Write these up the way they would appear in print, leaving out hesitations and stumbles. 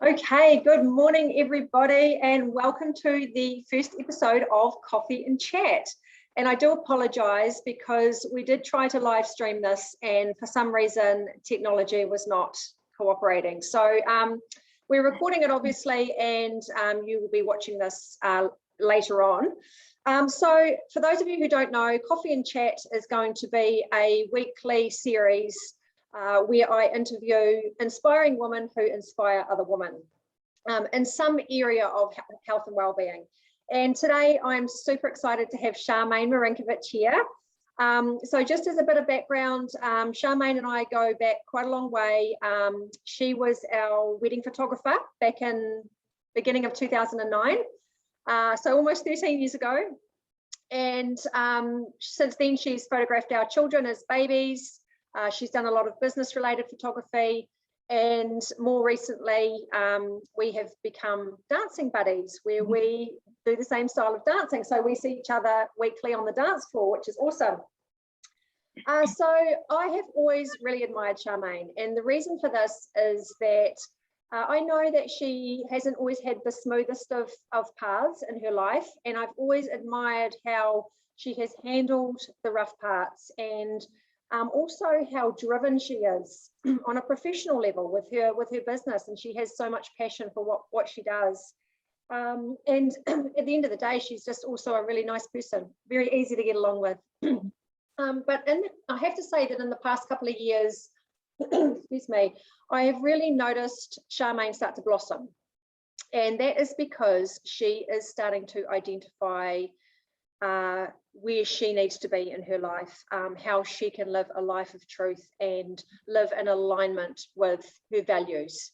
Okay, good morning, everybody, and welcome to the first episode of Coffee and Chat. And I do apologise because we did try to live stream this, and for some reason, technology was not cooperating. So we're recording it, obviously, and you will be watching this later on. So for those of you who don't know, Coffee and Chat is going to be a weekly series where I interview inspiring women who inspire other women in some area of health and well-being. And today I'm super excited to have Charmaine Marinkovich here. So just as a bit of background, Charmaine and I go back quite a long way. She was our wedding photographer back in beginning of 2009, so almost 13 years ago. And since then she's photographed our children as babies. She's done a lot of business related photography, and more recently we have become dancing buddies where we do the same style of dancing. So we see each other weekly on the dance floor, which is awesome. So I have always really admired Charmaine, and the reason for this is that I know that she hasn't always had the smoothest of paths in her life, and I've always admired how she has handled the rough parts, and also how driven she is on a professional level with her business, and she has so much passion for what she does. And at the end of the day, she's just also a really nice person, very easy to get along with. But I have to say that in the past couple of years, excuse me, I have really noticed Charmaine start to blossom, and that is because she is starting to identify where she needs to be in her life, how she can live a life of truth and live in alignment with her values.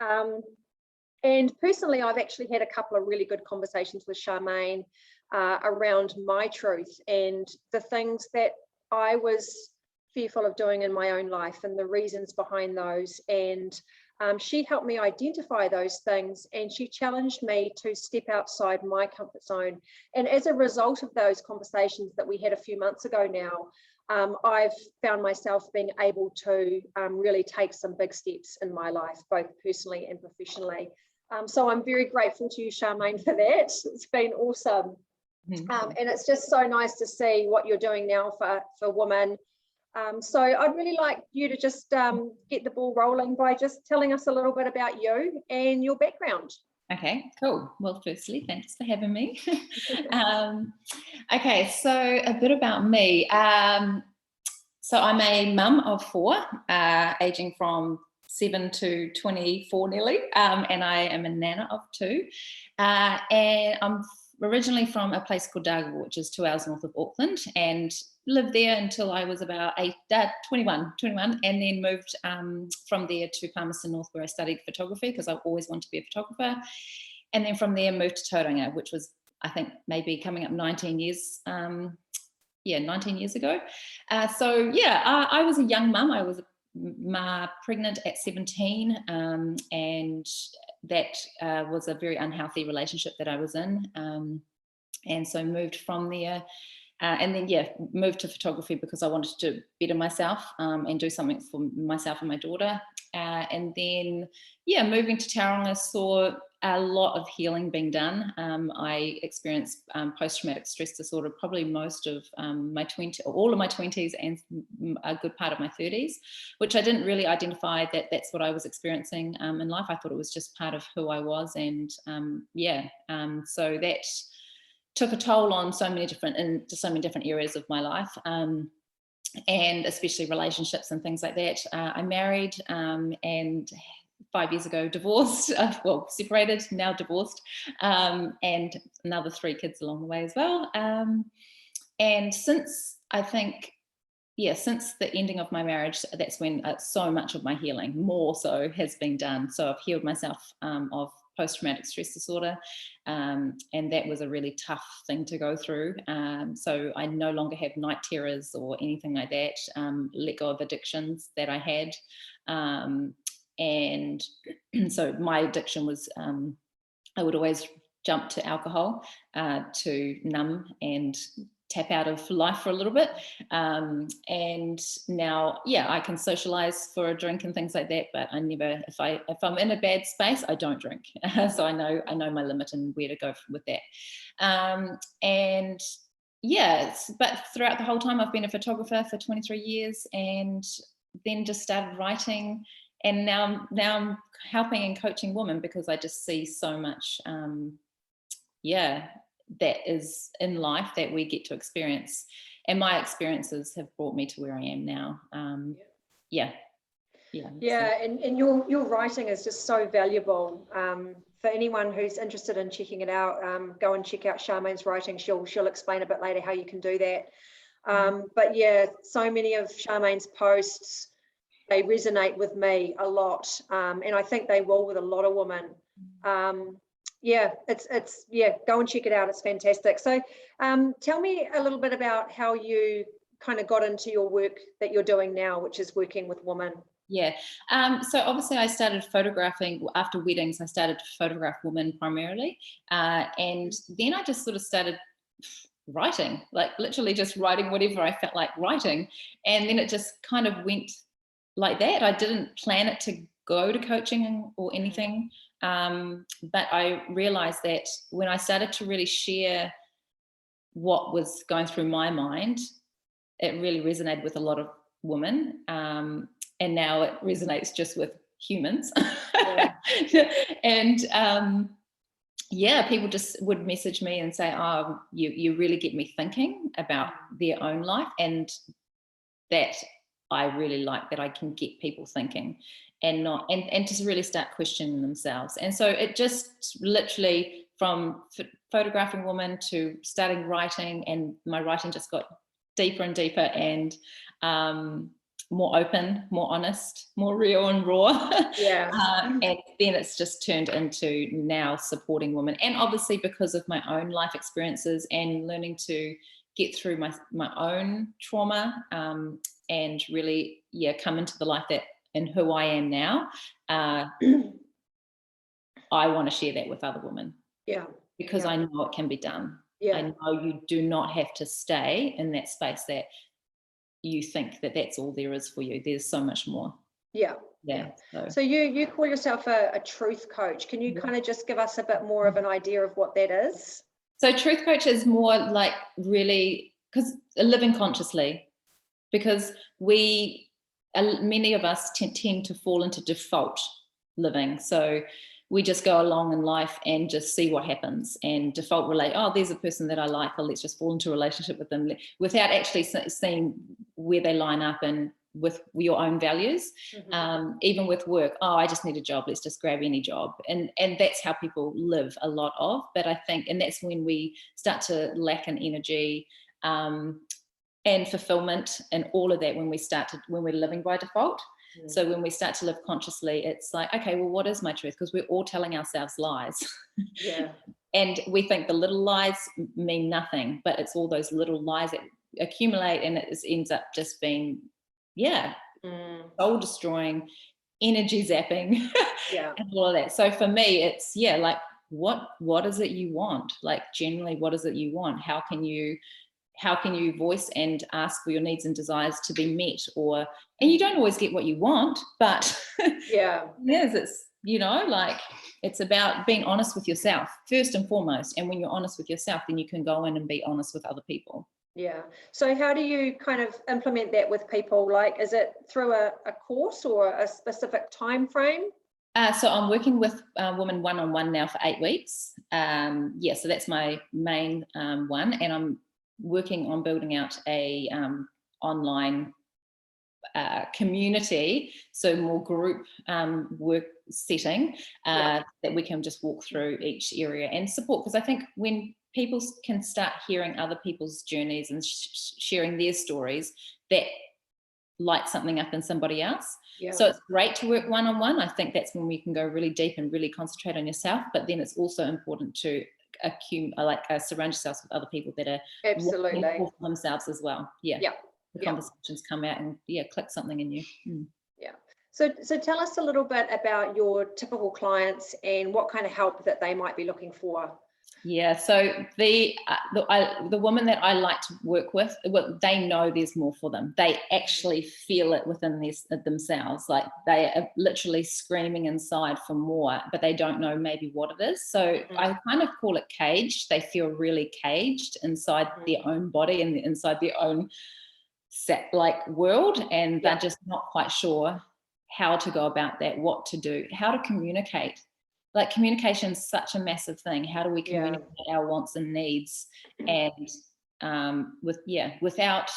And personally, I've actually had a couple of really good conversations with Charmaine around my truth and the things that I was fearful of doing in my own life and the reasons behind those. And she helped me identify those things, and she challenged me to step outside my comfort zone. And as a result of those conversations that we had a few months ago now, I've found myself being able to really take some big steps in my life, both personally and professionally. So I'm very grateful to you, Charmaine, for that. It's been awesome. And it's just so nice to see what you're doing now for women. So I'd really like you to just get the ball rolling by just telling us a little bit about you and your background. Okay, cool. Well, firstly, thanks for having me. Okay, so a bit about me. So I'm a mum of four, aging from 7 to 24 nearly, and I am a nana of two. And I'm originally from a place called Dargaville, which is 2 hours north of Auckland, and lived there until I was about 21, and then moved from there to Palmerston North, where I studied photography because I always wanted to be a photographer. And then from there moved to Tauranga, which was, I think, maybe coming up 19 years, 19 years ago. So yeah, I was a young mum. I was pregnant at 17, and that was a very unhealthy relationship that I was in, and so moved from there, and then moved to photography because I wanted to better myself and do something for myself and my daughter, and then moving to Tauranga saw a lot of healing being done. I experienced post-traumatic stress disorder probably most of all of my 20s and a good part of my 30s, which I didn't really identify that that's what I was experiencing in life. I thought it was just part of who I was, and so that took a toll on so many different areas of my life, and especially relationships and things like that. I married and 5 years ago divorced, separated, now divorced, and another 3 kids along the way as well. And since since the ending of my marriage, that's when so much of my healing, more so, has been done. So I've healed myself of post-traumatic stress disorder, and that was a really tough thing to go through. So I no longer have night terrors or anything like that. Let go of addictions that I had. And so my addiction was, I would always jump to alcohol to numb and tap out of life for a little bit. And now, I can socialize for a drink and things like that, but I never, if I'm in a bad space, I don't drink. So I know my limit and where to go with that. But throughout the whole time, I've been a photographer for 23 years, and then just started writing. And now I'm helping and coaching women, because I just see so much, that is in life that we get to experience. And my experiences have brought me to where I am now. And your writing is just so valuable. For anyone who's interested in checking it out, go and check out Charmaine's writing. She'll explain a bit later how you can do that. But yeah, so many of Charmaine's posts, they resonate with me a lot, and I think they will with a lot of women. Go and check it out. It's fantastic. So tell me a little bit about how you kind of got into your work that you're doing now, which is working with women. So obviously I started photographing after weddings. I started to photograph women primarily, and then I just sort of started writing, like literally just writing whatever I felt like writing, and then it just kind of went like that. I didn't plan it to go to coaching or anything, but I realized that when I started to really share what was going through my mind, it really resonated with a lot of women, and now it resonates just with humans. And people just would message me and say, oh, you really get me thinking about their own life, and that I really like that I can get people thinking and just really start questioning themselves. And so it just literally from photographing women to starting writing, and my writing just got deeper and deeper, and more open, more honest, more real and raw. And then it's just turned into now supporting women. And obviously because of my own life experiences and learning to get through my own trauma, and really come into the life that and who I am now, I want to share that with other women, because I know it can be done. I know you do not have to stay in that space that you think that that's all there is for you. There's so much more. So you call yourself a truth coach. Can you kind of just give us a bit more of an idea of what that is? So truth coach is more like really, because living consciously, because many of us tend to fall into default living. So we just go along in life and just see what happens, and default relate, oh, there's a person that I like, oh, let's just fall into a relationship with them, without actually seeing where they line up and with your own values. Even with work, oh, I just need a job, let's just grab any job. And that's how people live a lot of. But I think, and that's when we start to lack in energy, and fulfillment and all of that, when we're living by default. So when we start to live consciously, it's like, okay, well, what is my truth? Because we're all telling ourselves lies. And we think the little lies mean nothing, but it's all those little lies that accumulate, and it ends up just being, soul destroying, energy zapping, and all of that. So for me, it's like, what is it you want? Like, generally, what is it you want? How can you voice and ask for your needs and desires to be met? And you don't always get what you want, but it's, like, it's about being honest with yourself first and foremost. And when you're honest with yourself, then you can go in and be honest with other people. So how do you kind of implement that with people? Like, is it through a course or a specific time frame? So I'm working with women one-on-one now for 8 weeks. So that's my main one. And I'm working on building out a online community, so more group work setting, that we can just walk through each area and support. Because I think when people can start hearing other people's journeys and sharing their stories, that lights something up in somebody else. So it's great to work one-on-one. I think that's when we can go really deep and really concentrate on yourself, but then it's also important to surround yourself with other people that are absolutely for themselves as well. The conversations come out and click something in you. So tell us a little bit about your typical clients and what kind of help that they might be looking for. Yeah, so the woman that I like to work with, they know there's more for them. They actually feel it within themselves. Like they are literally screaming inside for more, but they don't know maybe what it is. So I kind of call it caged. They feel really caged inside their own body and inside their own world, and they're just not quite sure how to go about that, what to do, how to communicate. Like communication is such a massive thing. How do we communicate our wants and needs, and without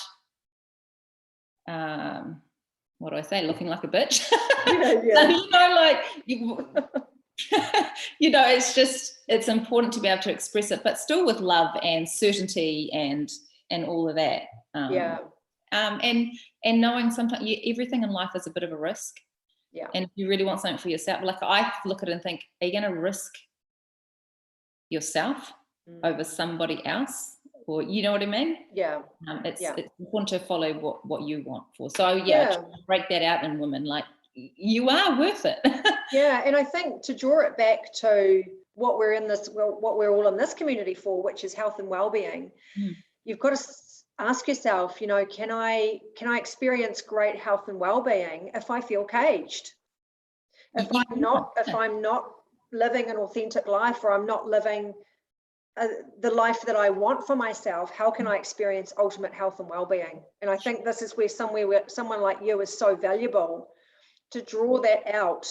what do I say, looking like a bitch? It's important to be able to express it, but still with love and certainty and all of that. And knowing sometimes everything in life is a bit of a risk. Yeah. And if you really want something for yourself, like I look at it and think, are you going to risk yourself over somebody else? Or you know what I mean? Yeah. It's important to follow what you want for. So break that out in women, like you are worth it. Yeah. And I think to draw it back to what we're all in this community for, which is health and well-being, you've got to ask yourself, can I experience great health and well-being if I feel caged? If I'm not living an authentic life, or I'm not living the life that I want for myself, how can I experience ultimate health and well-being? And I think this is where someone like you is so valuable, to draw that out,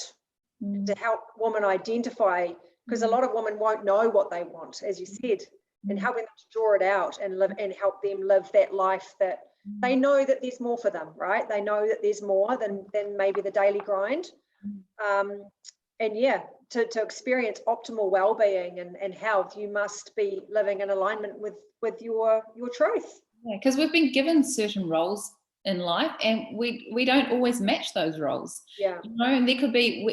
to help women identify, because a lot of women won't know what they want, as you said. And helping them to draw it out and live, and help them live that life that they know that there's more for them, right? They know that there's more than maybe the daily grind. To experience optimal well-being and health, you must be living in alignment with your truth. Yeah, because we've been given certain roles in life, and we don't always match those roles. Yeah. And there could be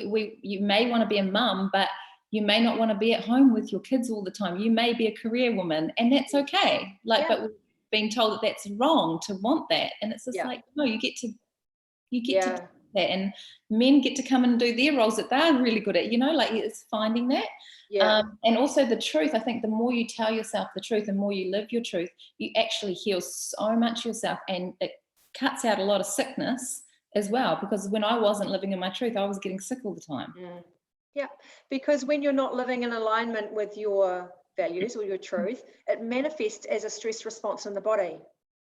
you may want to be a mum, but you may not want to be at home with your kids all the time. You may be a career woman, and that's okay. But we've been told that that's wrong to want that. And it's just no, you get to do that. And men get to come and do their roles that they're really good at, it's finding that. Yeah. And also the truth. I think the more you tell yourself the truth, the more you live your truth, you actually heal so much yourself, and it cuts out a lot of sickness as well. Because when I wasn't living in my truth, I was getting sick all the time. Yeah, because when you're not living in alignment with your values or your truth, it manifests as a stress response in the body,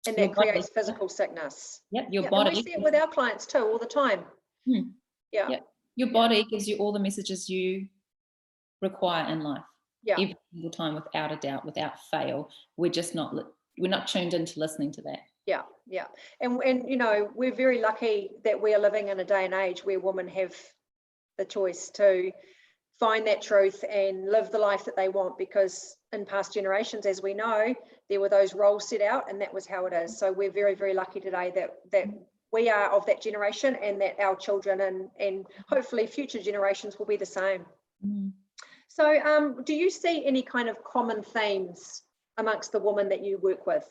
and that creates physical sickness. Yep, your body. And we see it with our clients too all the time. Yeah. Yep. Your body gives you all the messages you require in life. Yeah. Every single time, without a doubt, without fail. We're just we're not tuned into listening to that. Yeah, yeah. And we're very lucky that we are living in a day and age where women have the choice to find that truth and live the life that they want, because in past generations, as we know, there were those roles set out, and that was how it is. So we're very, very lucky today that we are of that generation, and that our children and hopefully future generations will be the same. So do you see any kind of common themes amongst the women that you work with?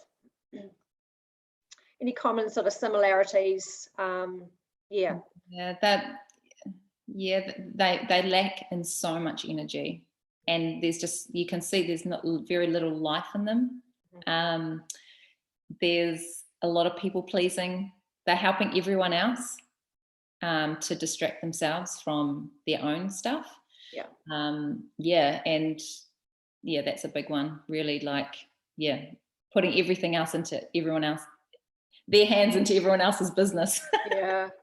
Any common sort of similarities? They lack in so much energy, and you can see there's not very little life in them. There's a lot of people pleasing. They're helping everyone else to distract themselves from their own stuff. That's a big one, really. Putting everything else into everyone else, their hands into everyone else's business.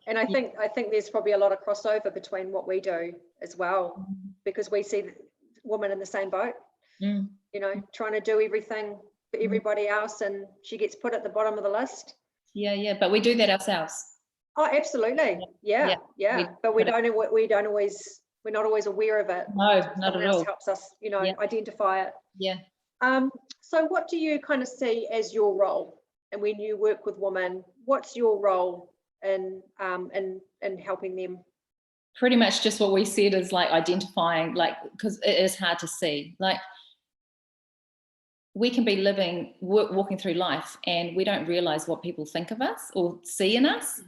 And I think there's probably a lot of crossover between what we do as well, because we see women in the same boat, trying to do everything for everybody else, and she gets put at the bottom of the list. But we do that ourselves. Oh, absolutely. But we're not always aware of it. No, not at all. Helps us, identify it. So what do you kind of see as your role? And when you work with women, what's your role in helping them? Pretty much just what we said, is identifying, because it is hard to see. We can be walking through life, and we don't realize what people think of us or see in us,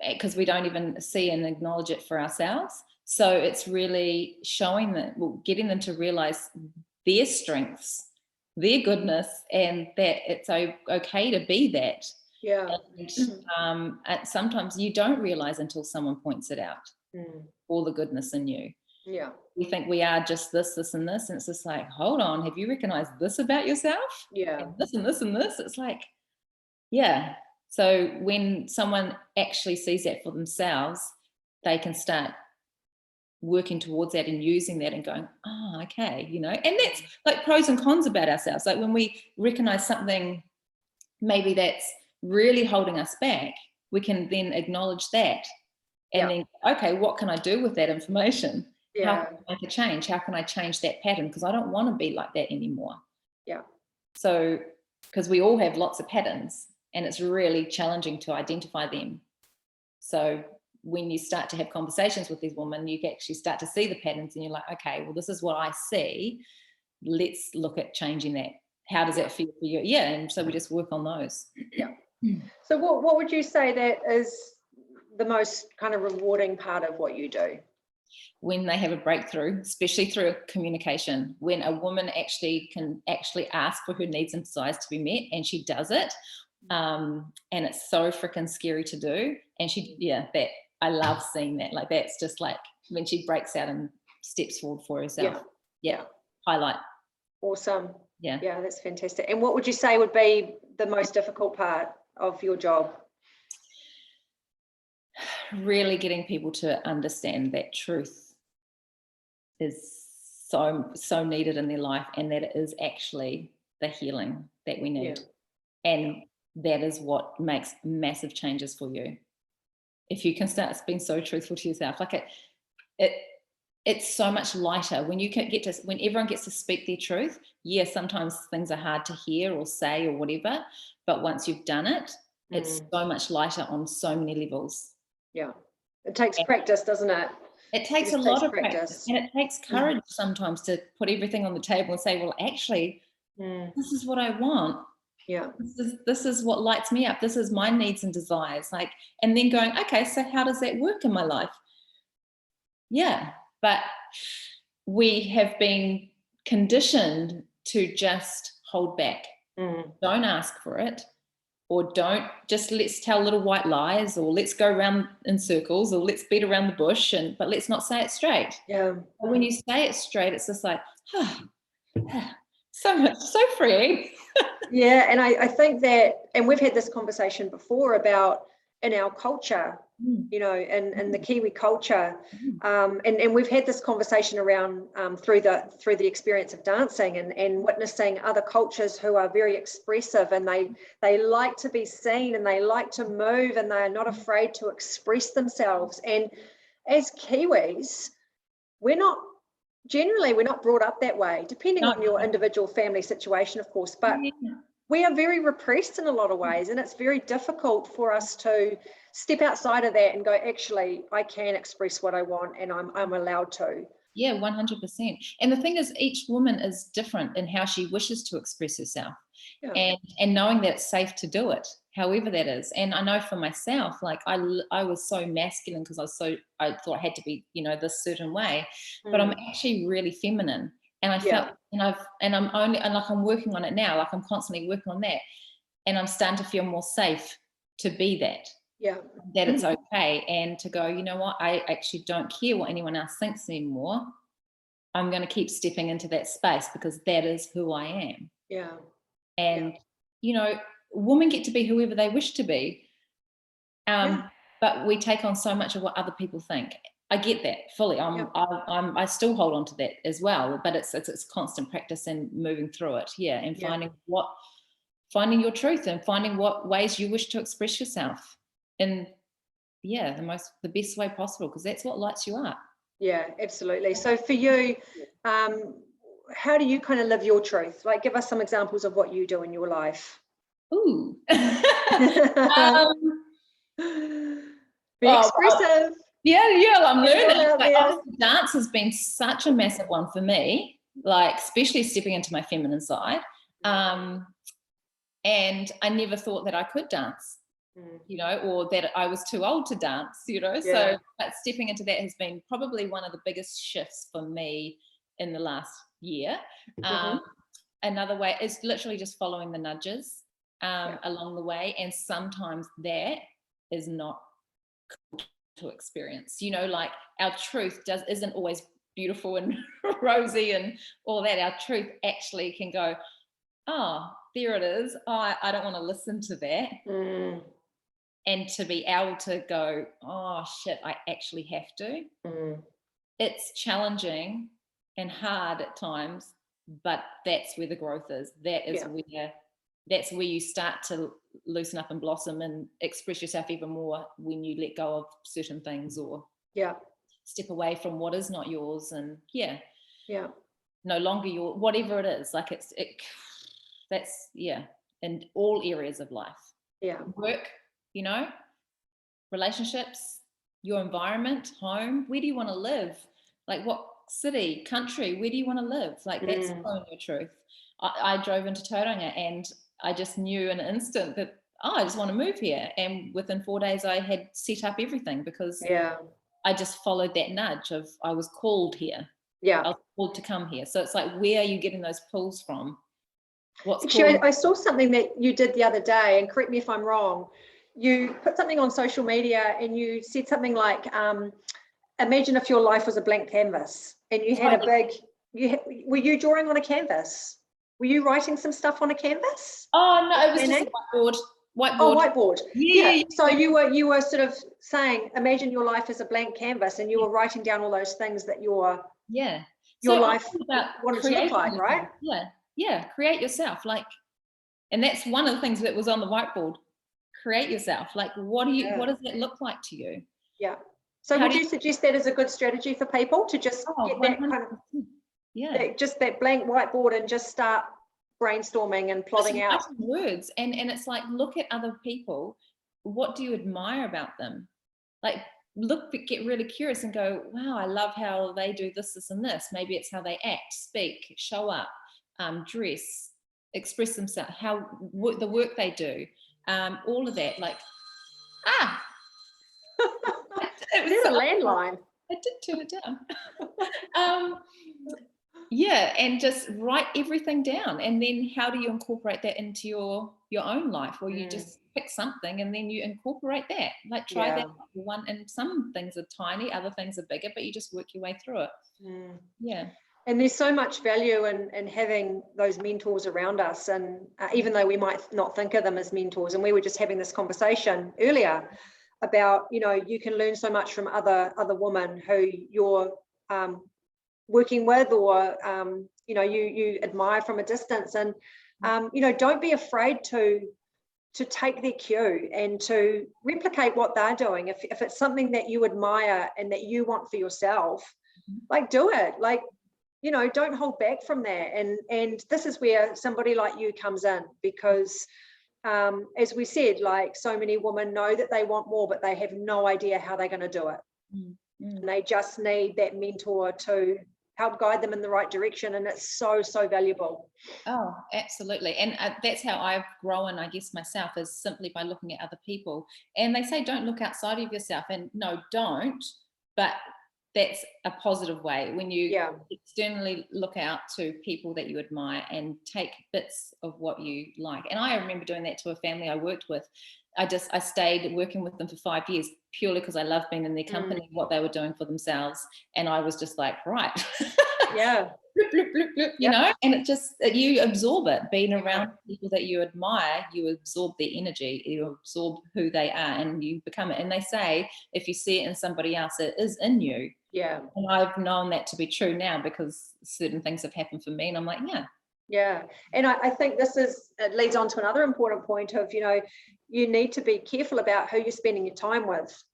because we don't even see and acknowledge it for ourselves. So it's really showing them, getting them to realize their strengths, their goodness, and that it's okay to be that. Yeah. And sometimes you don't realize until someone points it out, all the goodness in you. Yeah. We think we are just this, this, and this, and it's just like, hold on, have you recognized this about yourself? Yeah. And this and this and this. It's like, yeah. So when someone actually sees that for themselves, they can start working towards that and using that and going, oh, okay, you know. And that's like pros and cons about ourselves. Like when we recognize something maybe that's really holding us back, we can then acknowledge that and then, okay, what can I do with that information? How can I make a change? How can I change that pattern? Because I don't want to be like that anymore. Yeah. So, because we all have lots of patterns and it's really challenging to identify them. So when you start to have conversations with these women, you actually start to see the patterns and you're like, okay, well, this is what I see. Let's look at changing that. How does that feel for you? Yeah. And so we just work on those. Yeah. So what would you say that is the most kind of rewarding part of what you do? When they have a breakthrough, especially through communication, when a woman can ask for her needs and desires to be met and she does it. And it's so freaking scary to do. And that I love seeing that. Like that's just like when she breaks out and steps forward for herself. Yeah. Highlight. Awesome. Yeah. Yeah, that's fantastic. And what would you say would be the most difficult part of your job? Really getting people to understand that truth is so needed in their life, and that it is actually the healing that we need. And that is what makes massive changes for you. If you can start being so truthful to yourself, like it's so much lighter when you can when everyone gets to speak their truth. Yeah, sometimes things are hard to hear or say or whatever, but once you've done it, it's so much lighter on so many levels. Yeah, it takes practice, doesn't it? It takes a lot of practice, and it takes courage sometimes to put everything on the table and say, well, actually, this is what I want. Yeah. This is what lights me up. This is my needs and desires. Like, and then going, okay, so how does that work in my life? Yeah. But we have been conditioned to just hold back. Don't ask for it, or don't just let's tell little white lies, or let's go around in circles, or let's beat around the bush, but let's not say it straight. Yeah. But when you say it straight, it's just like, so freeing. Yeah, and I think that, and we've had this conversation before about in our culture, you know, in the Kiwi culture, and we've had this conversation around through the experience of dancing and witnessing other cultures who are very expressive, and they like to be seen, and they like to move, and they are not afraid to express themselves. And as Kiwis, we're not brought up that way, depending on your individual family situation, of course, but we are very repressed in a lot of ways, and it's very difficult for us to step outside of that and go, actually, I can express what I want, and I'm allowed to. Yeah, 100%. And the thing is, each woman is different in how she wishes to express herself, and knowing that it's safe to do it, however that is. And I know for myself, like I was so masculine because I thought I had to be, you know, this certain way, but I'm actually really feminine. And I felt, I'm working on it now. Like I'm constantly working on that, and I'm starting to feel more safe to be that. Yeah. That it's okay, and to go, you know what, I actually don't care what anyone else thinks anymore. I'm going to keep stepping into that space because that is who I am. Yeah. And you know, women get to be whoever they wish to be, but we take on so much of what other people think. I get that fully. I still hold on to that as well, but it's constant practice and moving through it. Yeah. And finding your truth and finding what ways you wish to express yourself in the best way possible, because that's what lights you up. Yeah, absolutely. So for you, how do you kind of live your truth? Like, give us some examples of what you do in your life. Ooh. Be expressive. I'm learning. Like, dance has been such a massive one for me, like especially stepping into my feminine side. And I never thought that I could dance. you know, or that I was too old to dance, you know. So but stepping into that has been probably one of the biggest shifts for me in the last year. Another way is literally just following the nudges along the way, and sometimes that is not cool to experience, you know, like our truth isn't always beautiful and rosy and all that. Our truth actually can go, oh, there it is, oh, I don't want to listen to that. And to be able to go, oh shit, I actually have to. It's challenging and hard at times, but that's where the growth is. That's where you start to loosen up and blossom and express yourself even more, when you let go of certain things or step away from what is not yours, and no longer your, whatever it is. Like that's in all areas of life. Work, you know, relationships, your environment, home. Where do you want to live? Like what city, country, where do you want to live? Like that's following your truth. I drove into Tauranga and I just knew in an instant that, I just want to move here. And within 4 days I had set up everything, because I just followed that nudge of, I was called here. I was called to come here. So it's like, where are you getting those pulls from? Actually, I saw something that you did the other day, and correct me if I'm wrong. You put something on social media and you said something like, imagine if your life was a blank canvas, and you had were you drawing on a canvas? Were you writing some stuff on a canvas? Oh no, it was just a whiteboard. Oh, whiteboard. So you were sort of saying, imagine your life as a blank canvas, and you were writing down all those things that your life wanted to look like, right? Create yourself. Like, and that's one of the things that was on the whiteboard. Create yourself. Like, what does that look like to you? So would you suggest that as a good strategy for people to just get that kind of just that blank whiteboard and just start brainstorming and plotting out words, and it's like, look at other people. What do you admire about them? Like, get really curious and go, wow, I love how they do this, this, and this. Maybe it's how they act, speak, show up, dress, express themselves, how the work they do, all of that. Like, there's a landline. I did turn it down. And just write everything down, and then how do you incorporate that into your own life? Or you just pick something and then you incorporate that. Like, try that one, and some things are tiny, other things are bigger, but you just work your way through it. And there's so much value in having those mentors around us, and even though we might not think of them as mentors, and we were just having this conversation earlier about, you know, you can learn so much from other women who you're working with, or you know, you admire from a distance, and you know, don't be afraid to take their cue and to replicate what they're doing. If it's something that you admire and that you want for yourself, like, do it. Like, you know, don't hold back from that. And this is where somebody like you comes in, because as we said, like, so many women know that they want more, but they have no idea how they're going to do it. And they just need that mentor to help guide them in the right direction, and it's so valuable. Oh, absolutely. And that's how I've grown, I guess, myself, is simply by looking at other people. And they say don't look outside of yourself, and no, don't, but that's a positive way, when you externally look out to people that you admire and take bits of what you like. And I remember doing that to a family I worked with. I stayed working with them for 5 years, purely because I loved being in their company, what they were doing for themselves. And I was just like, right. bloop, bloop, bloop, bloop, you know, and it just, you absorb it. Being around people that you admire, you absorb their energy, you absorb who they are, and you become it. And they say, if you see it in somebody else, it is in you. And I've known that to be true now, because certain things have happened for me, and I'm like, and I think it leads on to another important point of, you know, you need to be careful about who you're spending your time with,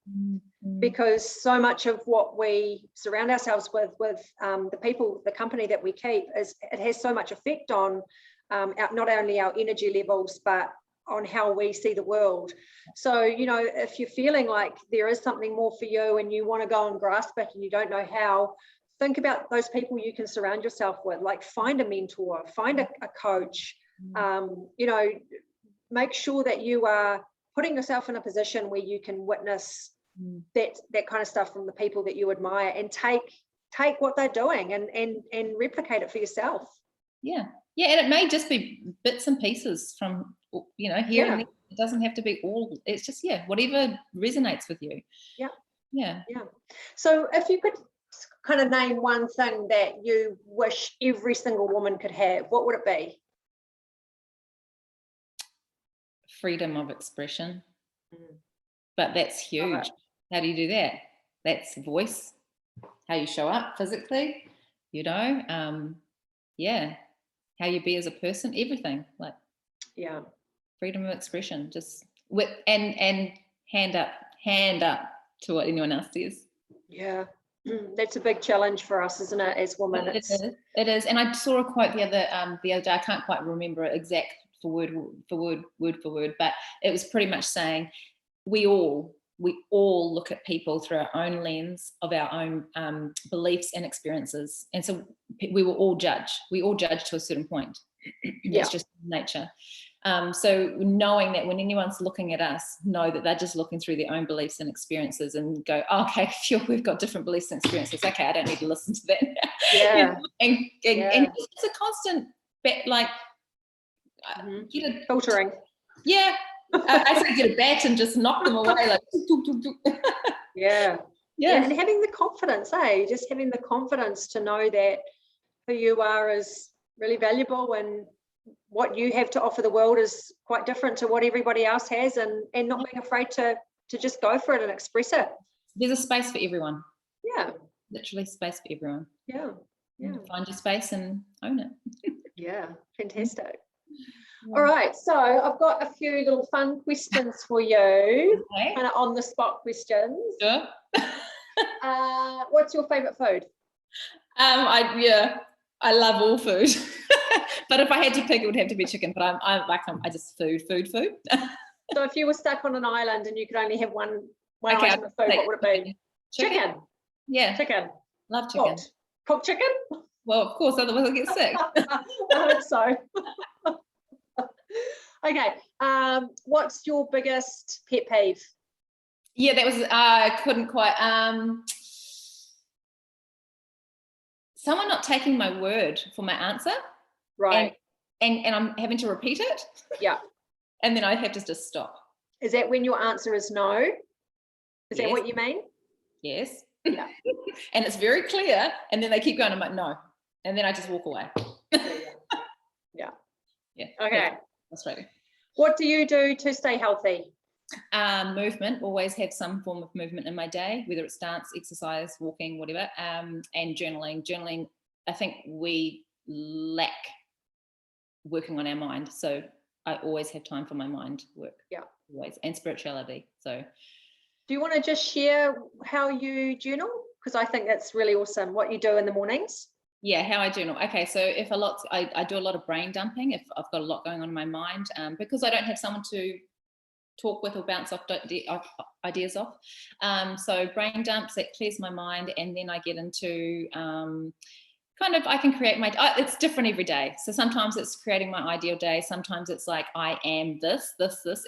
because so much of what we surround ourselves with the people, the company that we keep, it has so much effect on not only our energy levels, but on how we see the world. So, you know, if you're feeling like there is something more for you and you want to go and grasp it and you don't know how, think about those people you can surround yourself with. Like, find a mentor, find a coach, you know, make sure that you are putting yourself in a position where you can witness that kind of stuff from the people that you admire, and take what they're doing and replicate it for yourself. Yeah, and it may just be bits and pieces from, here and there. It doesn't have to be all. It's just whatever resonates with you. Yeah. So if you could kind of name one thing that you wish every single woman could have, what would it be? Freedom of expression. But that's huge. How do you do that? That's voice, how you show up physically, how you be as a person, everything. Freedom of expression, just with and hand up to what anyone else says. That's a big challenge for us, isn't it, as women? It is. And I saw a quote the other day. I can't quite remember it exact for word for word, but it was pretty much saying we all look at people through our own lens of our own beliefs and experiences, and so we will all judge. We all judge to a certain point. That's just nature. So knowing that when anyone's looking at us, know that they're just looking through their own beliefs and experiences, and go, okay, we've got different beliefs and experiences. Okay, I don't need to listen to that. And it's a constant filtering. I say get a bat and just knock them away, like and having the confidence, just having the confidence to know that who you are is really valuable, and what you have to offer the world is quite different to what everybody else has, and not being afraid to just go for it and express it. There's a space for everyone. Literally space for everyone. Find your space and own it. Fantastic. All right, so I've got a few little fun questions for you, kind of on the spot questions. Sure. What's your favorite food? I love all food, but if I had to pick, it would have to be chicken. But I just food. So if you were stuck on an island and you could only have one item of food, what would it be? Chicken. Yeah. Chicken. Love chicken. Cooked chicken? Well, of course, otherwise I'll get sick. I hope so. Okay. What's your biggest pet peeve? That was I couldn't quite. Someone not taking my word for my answer. Right. And I'm having to repeat it. And then I have to just stop. Is that when your answer is no? Is that what you mean? Yes. And it's very clear. And then they keep going. I'm like, no. And then I just walk away. Okay. That's right. What do you do to stay healthy? Movement. Always have some form of movement in my day, whether it's dance, exercise, walking, whatever. And journaling. I think we lack working on our mind, so I always have time for my mind work. Always. And spirituality. So do you want to just share how you journal? Because I think that's really awesome, what you do in the mornings. How I journal. Okay, so if I do a lot of brain dumping if I've got a lot going on in my mind, because I don't have someone to talk with or bounce off ideas off. So brain dumps, that clears my mind, and then I get into I can create my, it's different every day. So sometimes it's creating my ideal day. Sometimes it's like, I am this,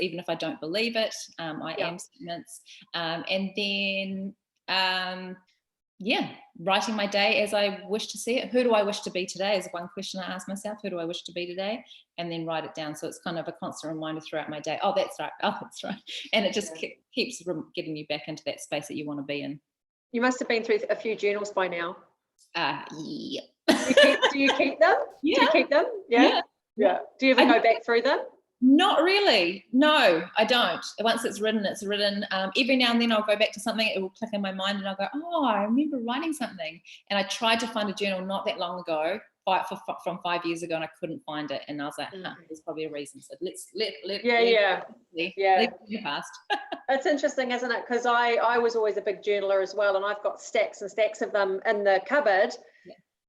even if I don't believe it. I am statements. And then, writing my day as I wish to see it. Who do I wish to be today is one question I ask myself. Who do I wish to be today? And then write it down. So it's kind of a constant reminder throughout my day. Oh, that's right. Oh, that's right. And it just keeps getting you back into that space that you want to be in. You must have been through a few journals by now. Yeah. Do you keep them? Yeah. Do you keep them? Yeah. Do you ever go back through them? Not really. No, I don't. Once it's written, it's written. Every now and then I'll go back to something, it will click in my mind and I'll go, oh, I remember writing something. And I tried to find a journal not that long ago, from 5 years ago, and I couldn't find it. And I was like, there's probably a reason. So let's leave it in the past. It's interesting, isn't it? Because I was always a big journaler as well, and I've got stacks and stacks of them in the cupboard.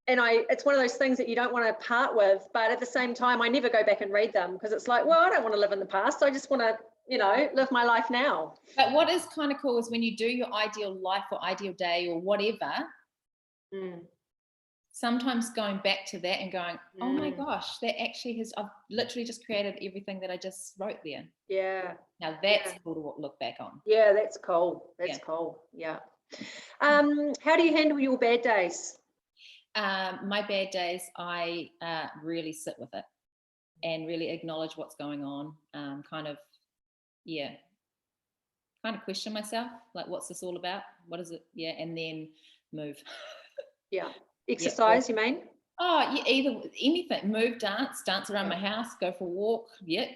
And it's one of those things that you don't want to part with, but at the same time, I never go back and read them because it's like, well, I don't want to live in the past. I just want to, live my life now. But what is kind of cool is when you do your ideal life or ideal day or whatever, sometimes going back to that and going, oh my gosh, that actually I've literally just created everything that I just wrote there. Yeah. Now that's cool to look back on. Yeah, that's cool. That's cool. Yeah. How do you handle your bad days? My bad days, I really sit with it and really acknowledge what's going on. Kind of question myself, like, what's this all about? What is it? Yeah, and then move. Yeah. Exercise, you mean? Oh, yeah, either anything. Move, dance around my house, go for a walk. Yeah,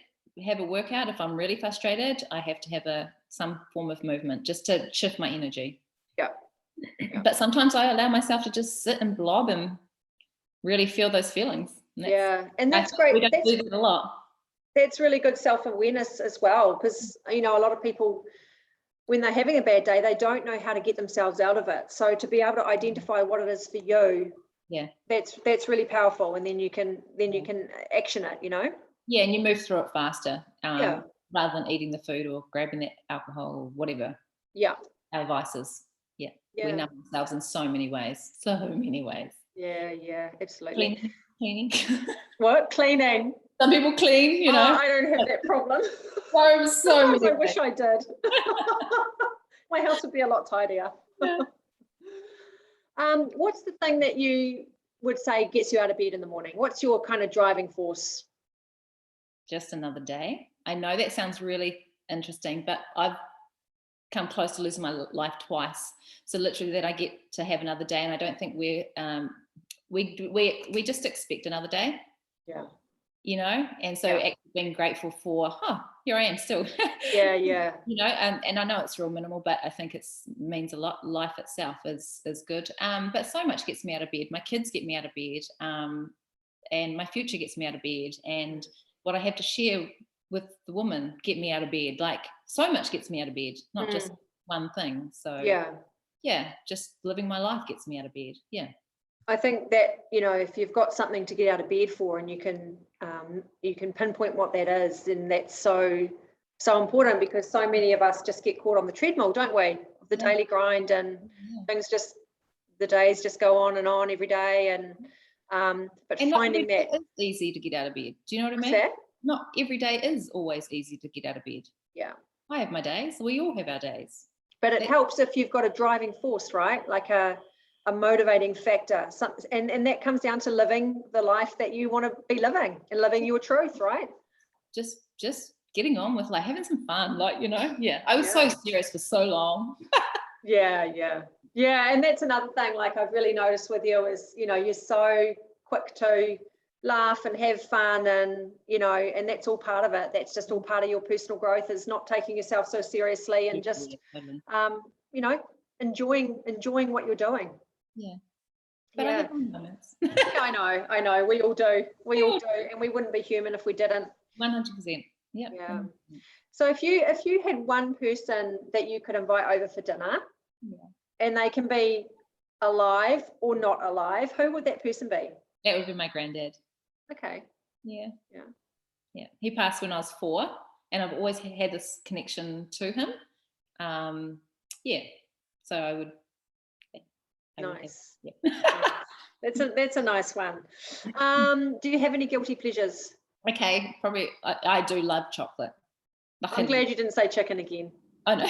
have a workout. If I'm really frustrated, I have to have some form of movement just to shift my energy. Yeah. But sometimes I allow myself to just sit and blob and really feel those feelings. And that's great. We don't do that a lot. That's really good self-awareness as well, because a lot of people, when they're having a bad day, they don't know how to get themselves out of it. So to be able to identify what it is for you, that's really powerful, and then you can action it. Yeah, and you move through it faster, rather than eating the food or grabbing that alcohol or whatever. Yeah, our vices. We numb ourselves in so many ways. Yeah, absolutely. Cleaning. What? Cleaning? Some people clean, I don't have that problem. Sometimes I wish I did. My house would be a lot tidier. Yeah. What's the thing that you would say gets you out of bed in the morning? What's your kind of driving force? Just another day. I know that sounds really interesting, but I've come close to losing my life twice. So literally that I get to have another day, and I don't think we just expect another day. Yeah. And so actually being grateful for, here I am still. Yeah. And I know it's real minimal, but I think it means a lot. Life itself is good. But so much gets me out of bed. My kids get me out of bed, and my future gets me out of bed, and what I have to share with the woman get me out of bed. Like, so much gets me out of bed, not just one thing. So just living my life gets me out of bed. I think that if you've got something to get out of bed for, and you can pinpoint what that is, then that's so important, because so many of us just get caught on the treadmill, don't we? The daily grind, and the days just go on and on every day, and finding that it's easy to get out of bed. Do you know what I mean? Not every day is always easy to get out of bed. Yeah, I have my days. We all have our days. But it helps if you've got a driving force, right? Like a motivating factor, and that comes down to living the life that you want to be living, and living your truth, right? Just getting on with, like, having some fun, like, I was so serious for so long. And that's another thing, like, I've really noticed with you is, you're so quick to laugh and have fun, and and that's all part of it. That's just all part of your personal growth, is not taking yourself so seriously, and just enjoying what you're doing. But I have moments. I know we all do, and we wouldn't be human if we didn't. 100%. So if you had one person that you could invite over for dinner, and they can be alive or not alive, who would that person be? That would be my granddad. Okay. Yeah. He passed when I was 4, and I've always had this connection to him. So I would. Nice. That's a nice one. Do you have any guilty pleasures? Okay, probably. I do love chocolate. I'm glad you didn't say chicken again. I know.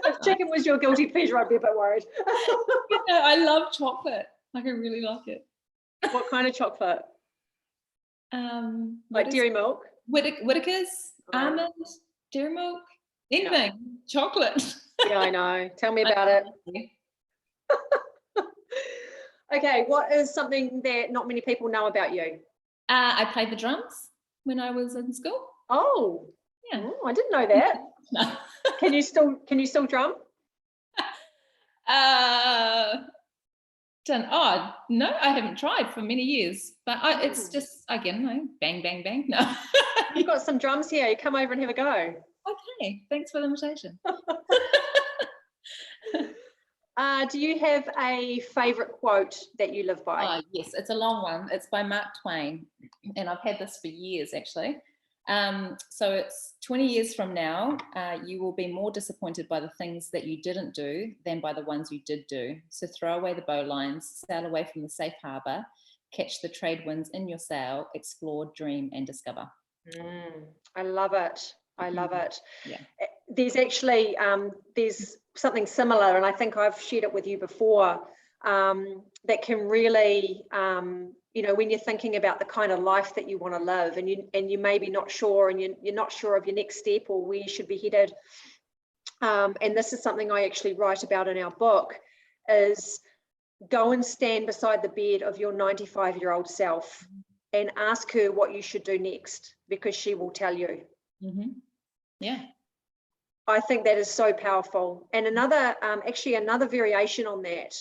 If chicken was your guilty pleasure, I'd be a bit worried. I love chocolate. Like, I really like it. What kind of chocolate? Like dairy milk? Whittaker's, almond, dairy milk, anything. Chocolate. Yeah, I know. Tell me about it. Okay, what is something that not many people know about you? I played the drums when I was in school. Oh, yeah. I didn't know that. No. Can you still drum? No, I haven't tried for many years, but it's just, again, bang, bang, bang. No. You've got some drums here. You come over and have a go. Okay, thanks for the invitation. Do you have a favourite quote that you live by? Yes, it's a long one. It's by Mark Twain, and I've had this for years, actually. So it's 20 years from now, you will be more disappointed by the things that you didn't do than by the ones you did do. So throw away the bowlines, sail away from the safe harbour, catch the trade winds in your sail, explore, dream and discover. I love it. I love it. Yeah. There's actually, there's something similar, and I think I've shared it with you before, that can really, you know, when you're thinking about the kind of life that you want to live, and you may be not sure, and you're not sure of your next step or where you should be headed. And this is something I actually write about in our book, is go and stand beside the bed of your 95-year-old self and ask her what you should do next, because she will tell you. Yeah. I think that is so powerful. And another, actually another variation on that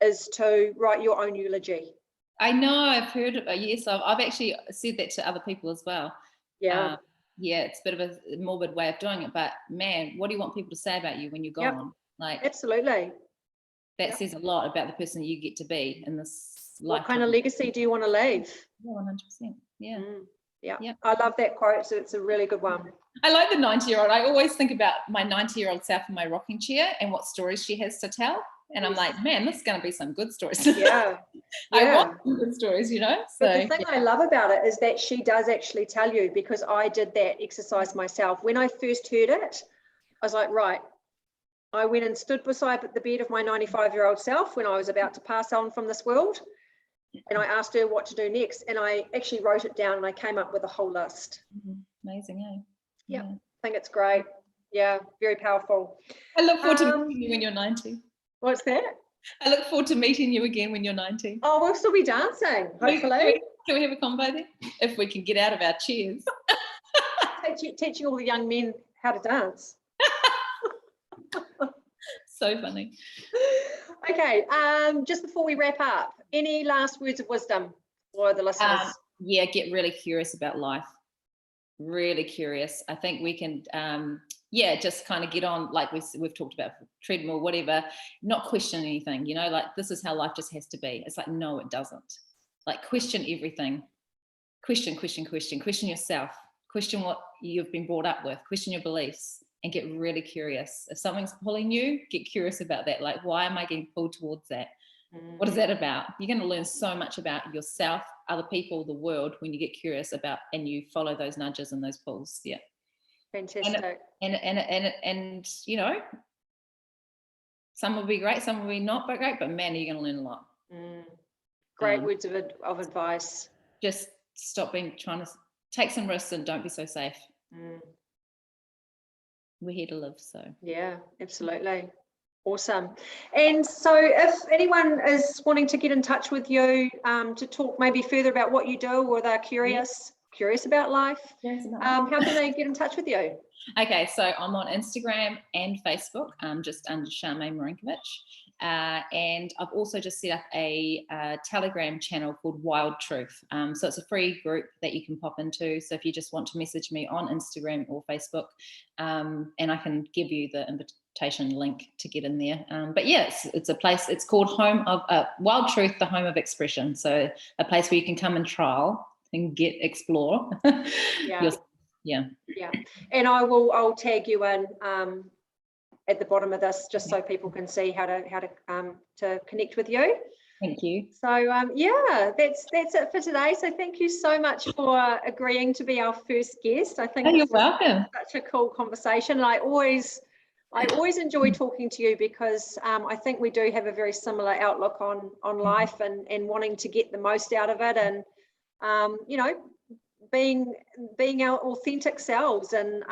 is to write your own eulogy. I know, I've heard of it. Yes, I've actually said that to other people as well. Yeah. Yeah, it's a bit of a morbid way of doing it, but man, what do you want people to say about you when you're gone? Like, absolutely. That says a lot about the person you get to be in this life. What kind of legacy do you want to leave? Yeah, 100%. Yeah. Yeah. I love that quote. So it's a really good one. I like the 90-year-old. I always think about my 90-year-old self in my rocking chair and what stories she has to tell. And I'm like, man, this is going to be some good stories. Yeah. I want some good stories, you know? So, but the thing I love about it is that she does actually tell you, because I did that exercise myself. When I first heard it, I was like, right. I went and stood beside the bed of my 95-year-old self when I was about to pass on from this world. And I asked her what to do next. And I actually wrote it down and I came up with a whole list. Amazing, eh? Yeah. I think it's great. Yeah, very powerful. I look forward to meeting you when you're 90. What's that? I look forward to meeting you again when you're 90. Oh, we'll still be dancing, hopefully. Can we have a convo then? If we can get out of our chairs. Teaching all the young men how to dance. So funny. Okay, just before we wrap up, any last words of wisdom for the listeners? Yeah, get really curious about life. Really curious. I think we can, just kind of get on, like we've talked about, treadmill, whatever, not question anything, you know, like this is how life just has to be. It's like, no, it doesn't. Like question everything. Question yourself. Question what you've been brought up with. Question your beliefs. And get really curious. If something's pulling you, get curious about that. Like, why am I getting pulled towards that? What is that about? You're going to learn so much about yourself, other people, the world, when you get curious about and you follow those nudges and those pulls. Yeah. Fantastic. And you know, some will be great, some will be not but great, but man, you're going to learn a lot. Great words of advice. Just stop trying to take some risks and don't be so safe. We're here to live, so. Yeah, absolutely. Awesome. And so if anyone is wanting to get in touch with you to talk maybe further about what you do, or they're curious about life, how can they get in touch with you? Okay, so I'm on Instagram and Facebook, just under Charmaine Marinkovich. And I've also just set up a Telegram channel called Wild Truth. So it's a free group that you can pop into. So if you just want to message me on Instagram or Facebook, and I can give you the invitation link to get in there. But yes, it's a place, it's called Home of Wild Truth, the Home of Expression. So a place where you can come and trial and explore. Yeah. And I'll tag you in at the bottom of this, just so people can see how to connect with you. Thank you. So that's it for today. So thank you so much for agreeing to be our first guest. I think you're welcome. Such a cool conversation. And I always enjoy talking to you, because I think we do have a very similar outlook on life and wanting to get the most out of it, and you know, being our authentic selves, and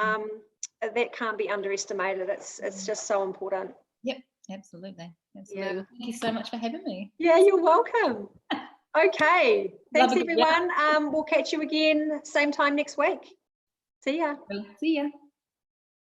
that can't be underestimated. It's just so important. Yep, absolutely. Yeah. Well, thank you so much for having me. Yeah, you're welcome. Okay, thanks everyone. We'll catch you again same time next week. See ya. See ya.